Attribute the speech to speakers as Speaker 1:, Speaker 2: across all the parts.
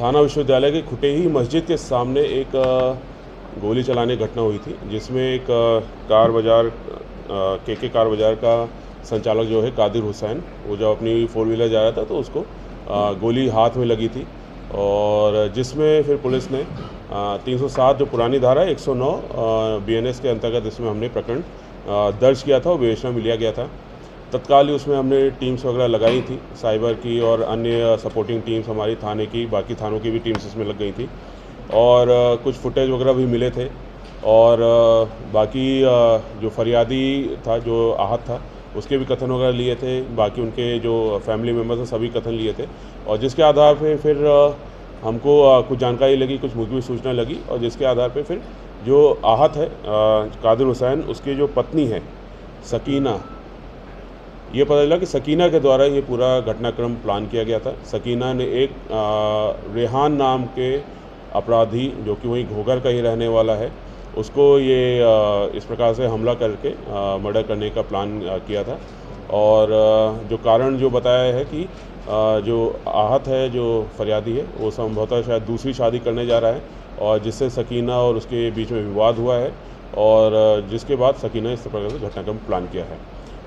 Speaker 1: थाना विश्वविद्यालय के खुटेही मस्जिद के सामने एक गोली चलाने की घटना हुई थी, जिसमें एक कार बाज़ार के कार बाज़ार का संचालक जो है कादिर हुसैन, वो जब अपनी 4 व्हीलर जा रहा था तो उसको गोली हाथ में लगी थी, और जिसमें फिर पुलिस ने 307 जो पुरानी धारा 109 BNS के अंतर्गत इसमें हमने प्रकरण दर्ज किया था और विवेचना में लिया गया था। तत्काल ही उसमें हमने टीम्स वगैरह लगाई थी, साइबर की और अन्य सपोर्टिंग टीम्स हमारी थाने की, बाकी थानों की भी टीम्स इसमें लग गई थी, और कुछ फुटेज वगैरह भी मिले थे, और बाकी जो फरियादी था, जो आहत था, उसके भी कथन वगैरह लिए थे, बाकी उनके जो फैमिली मेम्बर्स हैं सभी कथन लिए थे, और जिसके आधार पे फिर हमको कुछ जानकारी लगी, कुछ मुखबिर सूचना लगी, और जिसके आधार पे फिर जो आहत है कादिर हुसैन, उसकी जो पत्नी है सकीना, ये पता चला कि सकीना के द्वारा ये पूरा घटनाक्रम प्लान किया गया था। सकीना ने एक रेहान नाम के अपराधी, जो कि वहीं घोघर का ही रहने वाला है, उसको ये इस प्रकार से हमला करके मर्डर करने का प्लान किया था। और जो कारण जो बताया है कि जो आहत है, जो फरियादी है, वो संभवतः शायद दूसरी शादी करने जा रहा है, और जिससे सकीना और उसके बीच में विवाद हुआ है, और जिसके बाद सकीना इस प्रकार से घटनाक्रम प्लान किया है।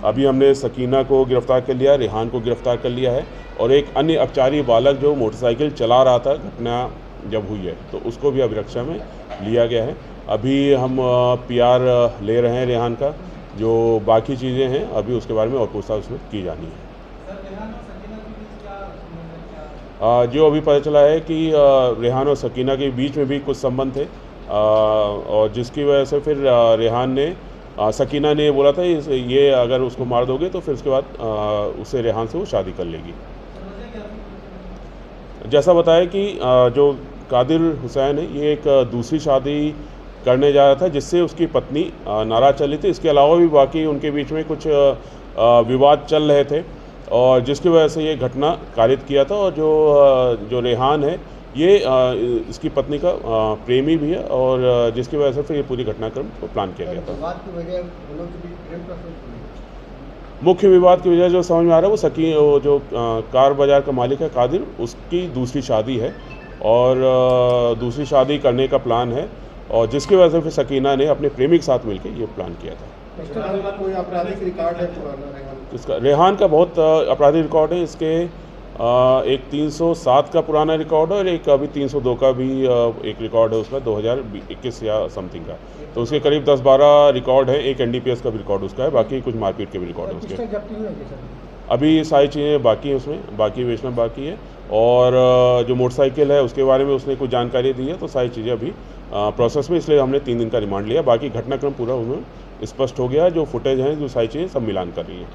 Speaker 1: अभी हमने सकीना को गिरफ़्तार कर लिया, रेहान को गिरफ़्तार कर लिया है, और एक अन्य अपचारी बालक जो मोटरसाइकिल चला रहा था घटना जब हुई है, तो उसको भी अभिरक्षा में लिया गया है। अभी हम PR ले रहे हैं रेहान का, जो बाकी चीज़ें हैं अभी उसके बारे में और पूछताछ उसमें की जानी है। जो अभी पता चला है कि रेहान और सकीना के बीच में भी कुछ संबंध थे, और जिसकी वजह से फिर रेहान ने सकीना ने बोला था ये अगर उसको मार दोगे तो फिर उसके बाद उससे रेहान से वो शादी कर लेगी। जैसा बताया कि जो कादिर हुसैन है, ये एक दूसरी शादी करने जा रहा था, जिससे उसकी पत्नी नाराज़ चली थी। इसके अलावा भी बाकी उनके बीच में कुछ विवाद चल रहे थे, और जिसकी वजह से ये घटना कारित किया था। और जो रेहान है, ये इसकी पत्नी का प्रेमी भी है, और जिसकी वजह से फिर ये पूरी घटनाक्रम को प्लान किया गया था। मुख्य विवाद की वजह जो समझ में आ रहा है वो जो कार बाज़ार का मालिक है कादिर, उसकी दूसरी शादी है, और दूसरी शादी करने का प्लान है, और जिसकी वजह से फिर सकीना ने अपने प्रेमी के साथ मिलकर ये प्लान किया था।
Speaker 2: कोई आपराधिक रिकॉर्ड है
Speaker 1: इसका रेहान का बहुत आपराधिक रिकॉर्ड है। इसके एक 307 का पुराना रिकॉर्ड है, और एक अभी 302 का भी एक रिकॉर्ड है उसका, 2021 या समथिंग का। तो उसके करीब 10-12 रिकॉर्ड है। एक NDPS का भी रिकॉर्ड उसका है, बाकी कुछ मारपीट के भी रिकॉर्ड है उसके। अभी सारी चीज़ें बाकी हैं, उसमें बाकी बेचना बाकी है, और जो मोटरसाइकिल है उसके बारे में उसने कुछ जानकारी दी है, तो सारी चीज़ें अभी प्रोसेस में, इसलिए हमने 3 दिन का रिमांड लिया। बाकी घटनाक्रम पूरा उन्हें स्पष्ट हो गया, जो फुटेज हैं, जो सारी चीज़ें सब मिलान कर रही हैं।